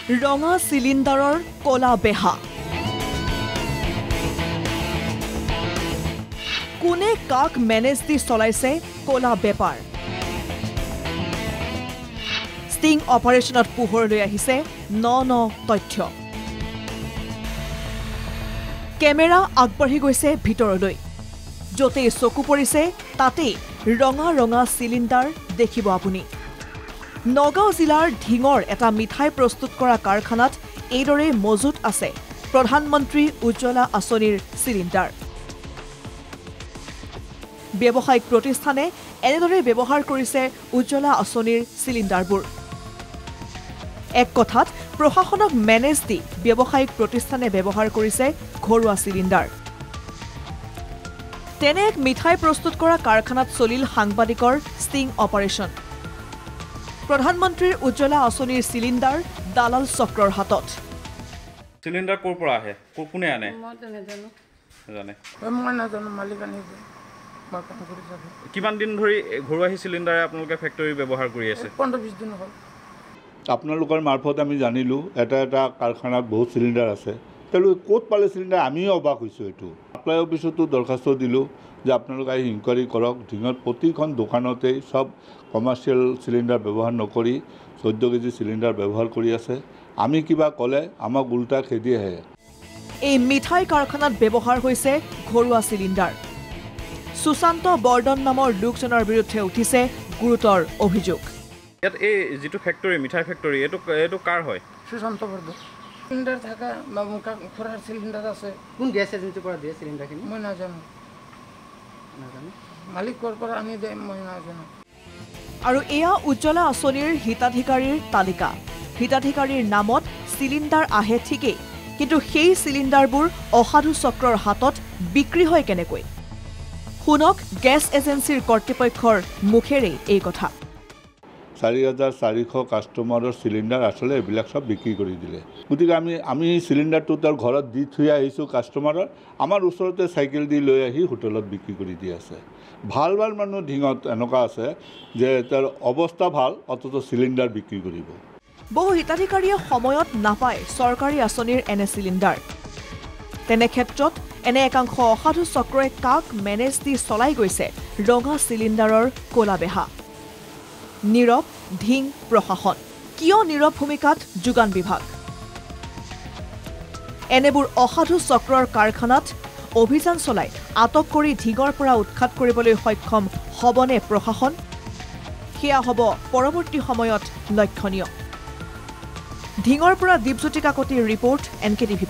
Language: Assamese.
ৰঙা চিলিণ্ডাৰৰ কলা বেহা কোনে কাক মেনেজ দি চলাইছে কলা বেপাৰ ষ্টিং অপাৰেশ্যনত পোহৰলৈ আহিছে ন তথ্য কেমেৰা আগবাঢ়ি গৈছে ভিতৰলৈ য'তেই চকু পৰিছে তাতেই ৰঙা ৰঙা চিলিণ্ডাৰ দেখিব আপুনি নগাঁও জিলাৰ ঢিঙৰ এটা মিঠাই প্ৰস্তুত কৰা কাৰখানাত এইদৰে মজুত আছে প্ৰধানমন্ত্ৰী উজ্জ্বলা আঁচনিৰ চিলিণ্ডাৰ ব্যৱসায়িক প্ৰতিষ্ঠানে এনেদৰে ব্যৱহাৰ কৰিছে উজ্জ্বলা আঁচনিৰ চিলিণ্ডাৰবোৰ এক কথাত প্ৰশাসনক মেনেজ দি ব্যৱসায়িক প্ৰতিষ্ঠানে ব্যৱহাৰ কৰিছে ঘৰুৱা চিলিণ্ডাৰ তেনে এক মিঠাই প্ৰস্তুত কৰা কাৰখানাত চলিল সাংবাদিকৰ ষ্টিং অপাৰেশ্যন প্ৰধানমন্ত্ৰীৰ উজ্জ্বলা আঁচনিৰ চিলিণ্ডাৰ দালাল চক্ৰৰ হাতত চিলিণ্ডাৰ ক'ৰ পৰা আহে কোনে আনে মই নাজানো মালিক আনিছে কিমান দিন ধৰি ঘৰুৱা চিলিণ্ডাৰে আপোনালোকে ফেক্টৰী ব্যৱহাৰ কৰি আছে 15-20 দিন হ'ল আপোনালোকৰ মাৰফত আমি জানিলোঁ এটা কাৰখানাত বহুত চিলিণ্ডাৰ আছে তেওঁলোকে ক'ত পালে চিলিণ্ডাৰ আমিও অবাক হৈছোঁ এইটো ছাপ্লাই অফিচতো দৰখাস্ত দিলোঁ যে আপোনালোকে আহি ইনকুৱাৰী কৰক ঢিঙত প্ৰতিখন দোকানতেই সব কমাৰ্চিয়েল চিলিণ্ডাৰ ব্যৱহাৰ নকৰি 14 কেজি চিলিণ্ডাৰ ব্যৱহাৰ কৰি আছে আমি কিবা ক'লে আমাক উল্টা খেদি আহে এই মিঠাই কাৰখানাত ব্যৱহাৰ হৈছে ঘৰুৱা চিলিণ্ডাৰ সুশান্ত বৰ্ডন নামৰ লোকজনৰ বিৰুদ্ধে উঠিছে গুৰুতৰ অভিযোগ ইয়াত এই যিটো ফেক্টৰী মিঠাই ফেক্টৰী এইটো কাৰ হয় সুশান্ত বৰ্ডন চিলিণ্ডাৰ থকা খুৰাৰ চিলিণ্ডাৰ আছে কোন গেছ এজেন্সিৰ পৰা দিয়ে চিলিণ্ডাৰখিনি মই নাজানো মালিক ক'ৰ পৰা আনি দিয়ে মই নাজানো আৰু এয়া উজ্জ্বলা আঁচনিৰ হিতাধিকাৰীৰ তালিকা হিতাধিকাৰীৰ নামত চিলিণ্ডাৰ আহে ঠিকেই কিন্তু সেই চিলিণ্ডাৰবোৰ অসাধু চক্ৰৰ হাতত বিক্ৰী হয় কেনেকৈ শুনক গেছ এজেন্সিৰ কৰ্তৃপক্ষৰ মুখেৰে এই কথা 4,400 কাষ্টমাৰৰ চিলিণ্ডাৰ আসলে এইবিলাক সব বিক্ৰী কৰি দিলে গতিকে আমি চিলিণ্ডাৰটো তাৰ ঘৰত দি থৈ আহিছোঁ কাষ্টমাৰৰ আমাৰ ওচৰতে চাইকেল দি লৈ আহি হোটেলত বিক্ৰী কৰি দি আছে ভাল মানুহ ঢিঙত এনেকুৱা আছে যে তাৰ অৱস্থা ভাল অথচ চিলিণ্ডাৰ বিক্ৰী কৰিব বহু হিতাধিকাৰীয়ে সময়ত নাপায় চৰকাৰী আঁচনিৰ এনে চিলিণ্ডাৰ তেনে ক্ষেত্ৰত এনে একাংশ অসাধু চক্ৰই কাক মেনেজ দি চলাই গৈছে ৰঙা চিলিণ্ডাৰৰ কলা বেহা নীৰৱ ঢিং প্ৰশাসন কিয় নীৰৱ ভূমিকাত যোগান বিভাগ এনেবোৰ অসাধু চক্ৰৰ কাৰখানাত অভিযান চলাই আটক কৰি ঢিঙৰ পৰা উৎখাত কৰিবলৈ সক্ষম হবনে প্ৰশাসন সেয়া হ'ব পৰৱৰ্তী সময়ত লক্ষণীয় ঢিঙৰ পৰা দীপজ্যোতি কাকতিৰ ৰিপৰ্ট NKTV+